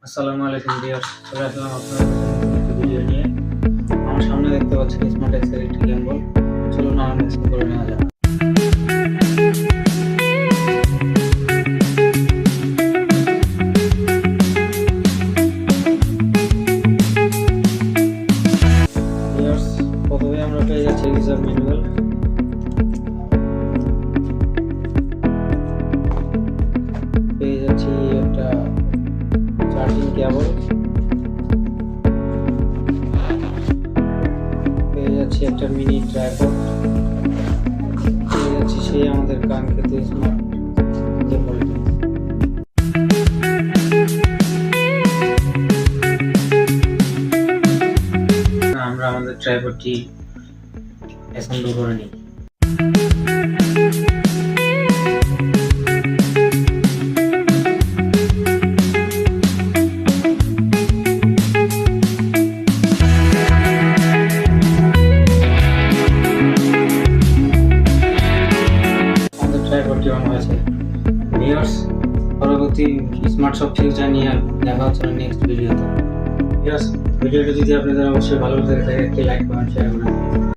আসসালামু আলাইকুম ভিউয়ার্স, চলে আসলাম আপনাদের কাছে নতুন একটি ভিডিও নিয়ে। আমার সামনে দেখতে পাচ্ছেন স্মার্ট এক্সের একটি গেমবল। চলুন আনবক্সিং করে নেওয়া যাক। ভিউয়ার্স, প্রথমে আমরা পেয়ে যাচ্ছি ইউজার ম্যানুয়াল। পেয়ে যাচ্ছি একটা চার্জিং কেবল, পেয়ে যাচ্ছি একটা মিনি ট্রাইপড, পেয়ে যাচ্ছি সেই আমাদের কাঙ্ক্ষিত স্মার্ট কেবলটি। আমরা আমাদের ট্রাইপডটি অ্যাসেম্বল করে নিই। ট্রাইপডটি অন হয়েছে। ভিউয়ার্স, পরবর্তী স্মার্ট সব ফিউচার নিয়ে দেখা হচ্ছে নেক্সট ভিডিওতে। ভিউয়ার্স, ভিডিওটি যদি আপনাদের অবশ্যই ভালো লেগে থাকে একটি লাইক কমেন্ট শেয়ার করুন।